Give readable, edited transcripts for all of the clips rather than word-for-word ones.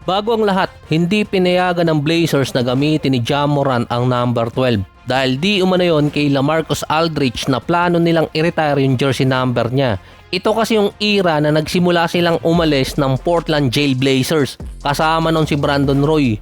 Bago ang lahat, hindi pinayagan ng Blazers na gamitin ni Ja Morant ang number 12 dahil di umano yon kay LaMarcus Aldridge na plano nilang i-retire yung jersey number niya. Ito kasi yung era na nagsimula silang umalis ng Portland Jail Blazers kasama nun si Brandon Roy.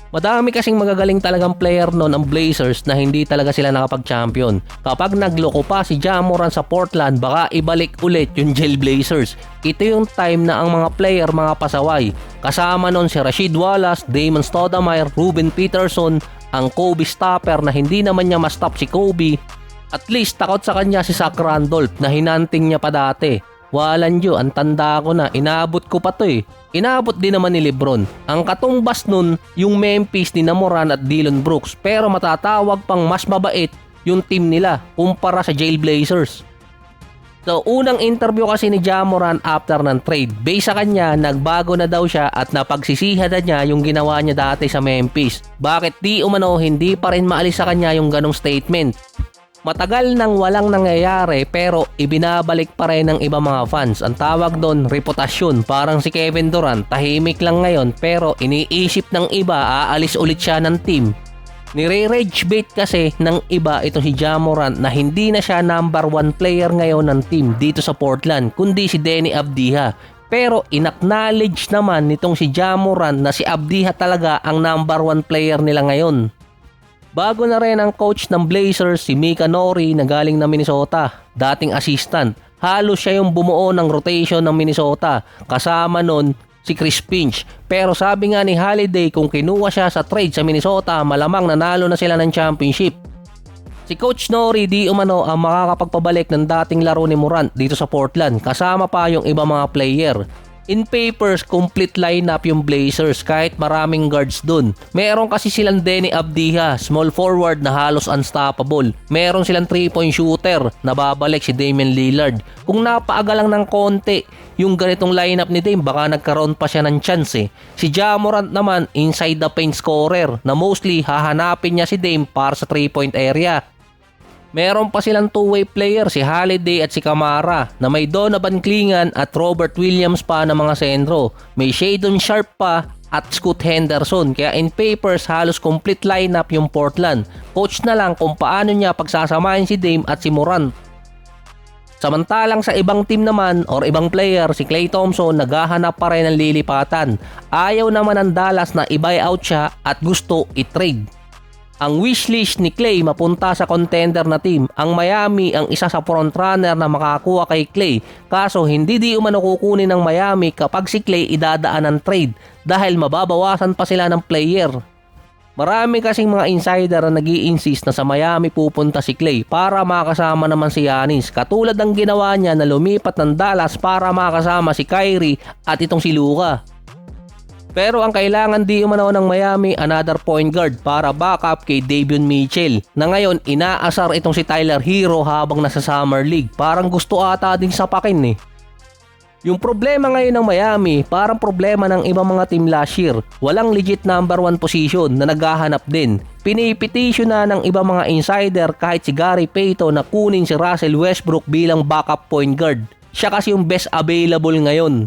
Madami kasing magagaling talagang player noon ang Blazers na hindi talaga sila nakapag-champion. Kapag nagloko pa si Ja Morant sa Portland, baka ibalik ulit yung Jail Blazers. Ito yung time na ang mga player mga pasaway. Kasama noon si Rasheed Wallace, Damon Stoudemire, Ruben Peterson, ang Kobe stopper na hindi naman niya ma-stop si Kobe. At least takot sa kanya si Zach Randolph na hinanting niya pa dati. Walan Diyo, ang tanda ko na, inabot ko pa to eh. Inabot din naman ni Lebron. Ang katumbas nun, yung Memphis ni Morant at Dillon Brooks, pero matatawag pang mas mabait yung team nila kumpara sa Jail Blazers. So unang interview kasi ni Ja Morant after ng trade, base sa kanya, nagbago na daw siya at napagsisihan na niya yung ginawa niya dati sa Memphis. Bakit di umano hindi pa rin maalis sa kanya yung ganong statement? Matagal nang walang nangyayari pero ibinabalik pa rin ng iba mga fans. Ang tawag doon, reputasyon. Parang si Kevin Durant, tahimik lang ngayon pero iniisip ng iba aalis ulit siya ng team. Nire-rage bait kasi ng iba itong si Ja Morant na hindi na siya number 1 player ngayon ng team dito sa Portland kundi si Deni Avdija. Pero inacknowledge naman nitong si Ja Morant na si Avdija talaga ang number 1 player nila ngayon. Bago na rin ang coach ng Blazers si Mika Nori na galing na Minnesota, dating assistant. Halos siya yung bumuo ng rotation ng Minnesota, kasama nun si Chris Finch. Pero sabi nga ni Holiday kung kinuha siya sa trade sa Minnesota, malamang nanalo na sila ng championship. Si Coach Nori di umano ang makakapagpabalik ng dating laro ni Morant dito sa Portland, kasama pa yung iba mga player. In papers, complete lineup yung Blazers kahit maraming guards dun. Meron kasi silang Deni Avdija, small forward na halos unstoppable. Meron silang 3-point shooter na babalik si Damian Lillard. Kung napaaga lang ng konti yung ganitong lineup ni Dame, baka nagkaroon pa siya ng chance eh. Si Ja Morant naman, inside the paint scorer na mostly hahanapin niya si Dame para sa 3-point area. Meron pa silang two-way player si Holiday at si Camara na may Donovan Clingan at Robert Williams pa na mga sentro. May Shadon Sharpe pa at Scoot Henderson. Kaya in papers halos complete lineup yung Portland. Coach na lang kung paano niya pagsasamahin si Dame at si Morant. Samantalang sa ibang team naman or ibang player, si Klay Thompson naghahanap pa rin ng lilipatan. Ayaw naman ng Dallas na i-buyout siya at gusto i-trade. Ang wishlist ni Klay mapunta sa contender na team. Ang Miami ang isa sa frontrunner na makakuha kay Klay. Kaso hindi di umano kukunin ng Miami kapag si Klay idadaan ng trade dahil mababawasan pa sila ng player. Marami kasing mga insider na nag-i-insist na sa Miami pupunta si Klay para makasama naman si Giannis. Katulad ng ginawa niya na lumipat ng Dallas para makasama si Kyrie at itong si Luka. Pero ang kailangan di umano ng Miami another point guard para backup kay Davion Mitchell na ngayon inaasar itong si Tyler Hero habang nasa Summer League. Parang gusto ata ding sapakin eh. Yung problema ngayon ng Miami parang problema ng ibang mga team last year. Walang legit number 1 position na naghahanap din. Pinipetisyon na ng ibang mga insider kahit si Gary Payton na kunin si Russell Westbrook bilang backup point guard. Siya kasi yung best available ngayon.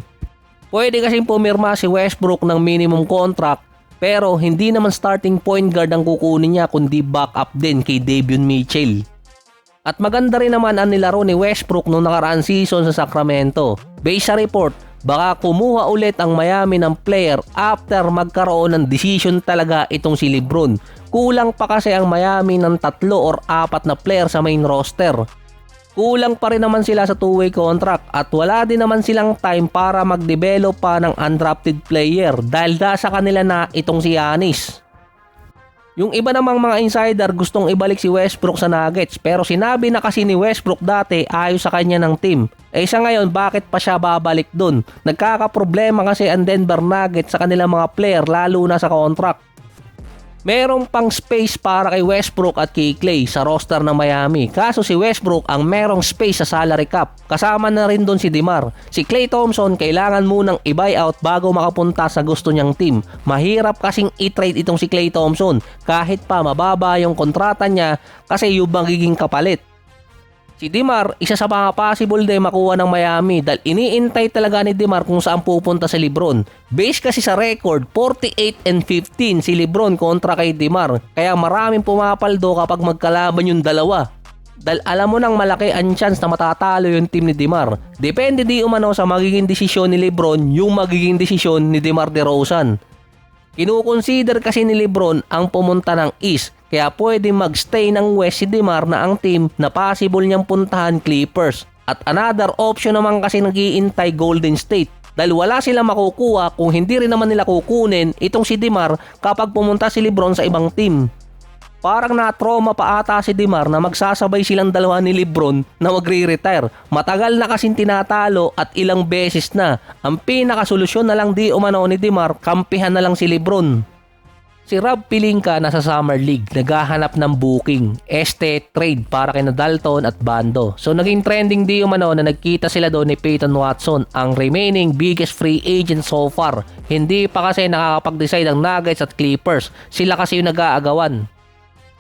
Pwede kasing pumirma si Westbrook ng minimum contract pero hindi naman starting point guard ang kukunin niya kundi backup din kay Davion Mitchell. At maganda rin naman ang nilaro ni Westbrook noong nakaraan season sa Sacramento. Based sa report, baka kumuha ulit ang Miami ng player after magkaroon ng decision talaga itong si LeBron. Kulang pa kasi ang Miami ng 3 or 4 na player sa main roster. Kulang pa rin naman sila sa two-way contract at wala din naman silang time para mag-develop pa ng undrafted player dahil sa kanila na itong si Giannis. Yung iba namang mga insider gustong ibalik si Westbrook sa Nuggets pero sinabi na kasi ni Westbrook dati ayos sa kanya ng team. Sa ngayon bakit pa siya babalik dun? Nagkakaproblema kasi ang Denver Nuggets sa kanilang mga player lalo na sa contract. Merong pang space para kay Westbrook at kay Klay sa roster ng Miami. Kaso si Westbrook ang merong space sa salary cap. Kasama na rin doon si DeMar. Si Klay Thompson kailangan munang i-buyout bago makapunta sa gusto niyang team. Mahirap kasing i-trade itong si Klay Thompson kahit pa mababa yung kontrata niya kasi yung magiging kapalit. Si DeMar, isa sa mga possible din makuha ng Miami dahil iniintay talaga ni DeMar kung saan pupunta si LeBron. Base kasi sa record, 48-15 si LeBron kontra kay DeMar. Kaya maraming pumapaldo kapag magkalaban yung dalawa. Dahil alam mo nang malaki ang chance na matatalo yung team ni DeMar. Depende di umano sa magiging desisyon ni LeBron yung magiging desisyon ni DeMar DeRozan. Kinukonsider kasi ni LeBron ang pumunta ng East. Kaya pwede magstay ng West si DeMar na ang team na possible niyang puntahan Clippers. At another option naman kasi nag-iintay Golden State. Dahil wala silang makukuha kung hindi rin naman nila kukunin itong si DeMar kapag pumunta si LeBron sa ibang team. Parang na-trauma pa ata si DeMar na magsasabay silang dalawa ni LeBron na magre-retire. Matagal na kasing tinatalo at ilang beses na. Ang pinakasolusyon na lang di umano ni DeMar, kampihan na lang si LeBron. Si Rob Pelinka nasa Summer League, naghahanap ng booking, trade para kina Dalton at Bando. So naging trending di umano na nagkita sila doon ni Peyton Watson, ang remaining biggest free agent so far. Hindi pa kasi nakakapag-decide ang Nuggets at Clippers, sila kasi yung nag-aagawan.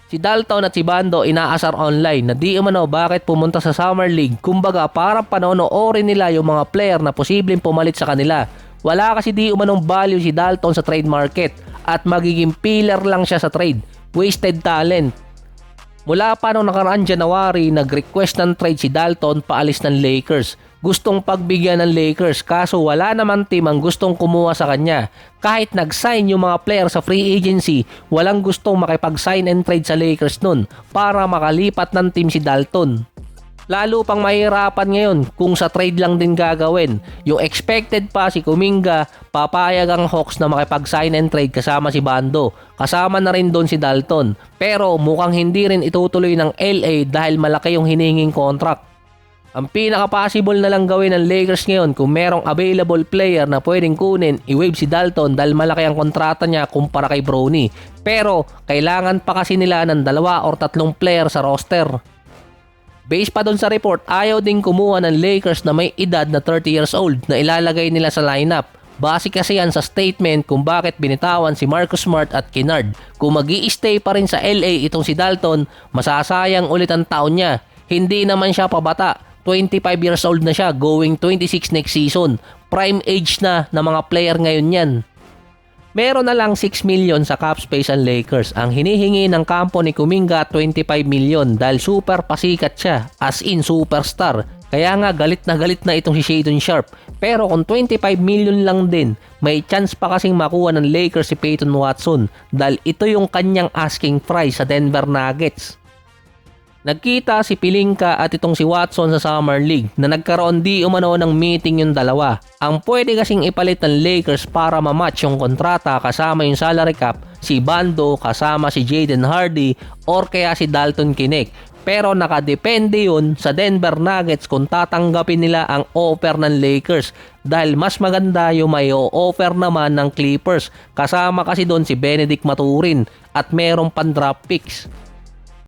Si Dalton at si Bando inaasar online na di umano bakit pumunta sa Summer League, kumbaga para panonoorin nila yung mga player na posibleng pumalit sa kanila. Wala kasi di umanong value si Dalton sa trade market at magiging pillar lang siya sa trade. Wasted talent. Mula pa noong nakaraang January, nag-request ng trade si Dalton paalis ng Lakers. Gustong pagbigyan ng Lakers kaso wala naman team ang gustong kumuha sa kanya. Kahit nag-sign yung mga player sa free agency, walang gustong makipag-sign and trade sa Lakers nun para makalipat ng team si Dalton. Lalo pang mahirapan ngayon kung sa trade lang din gagawin. Yung expected pa si Kuminga, papayag ang Hawks na makipag-sign and trade kasama si Bando. Kasama na rin doon si Dalton. Pero mukhang hindi rin itutuloy ng LA dahil malaki yung hininging contract. Ang pinaka-possible na lang gawin ng Lakers ngayon kung merong available player na pwedeng kunin, i-waive si Dalton dahil malaki ang kontrata niya kumpara kay Bronny. Pero kailangan pa kasi nila ng 2 or 3 player sa roster. Based pa doon sa report, ayaw ding kumuha ng Lakers na may edad na 30 years old na ilalagay nila sa lineup. Base kasi yan sa statement kung bakit binitawan si Marcus Smart at Kennard. Kung mag-i-stay pa rin sa LA itong si Dalton, masasayang ulit ang taon niya. Hindi naman siya pabata. 25 years old na siya, going 26 next season. Prime age na ng mga player ngayon yan. Meron na lang 6 million sa cap space ang Lakers. Ang hinihingi ng kampo ni Kuminga 25 million dahil super pasikat siya, as in superstar. Kaya nga galit na itong si Shaedon Sharpe. Pero kung 25 million lang din, may chance pa kasing makuha ng Lakers si Peyton Watson dahil ito yung kanyang asking price sa Denver Nuggets. Nagkita si Pelinka at itong si Watson sa Summer League na nagkaroon di umano ng meeting yung dalawa. Ang pwede kasing ipalit ng Lakers para ma-match yung kontrata kasama yung salary cap, si Bando kasama si Jaden Hardy or kaya si Dalton Knecht. Pero nakadepende yun sa Denver Nuggets kung tatanggapin nila ang offer ng Lakers dahil mas maganda yung may offer naman ng Clippers kasama kasi doon si Benedict Maturin at merong pan draft picks.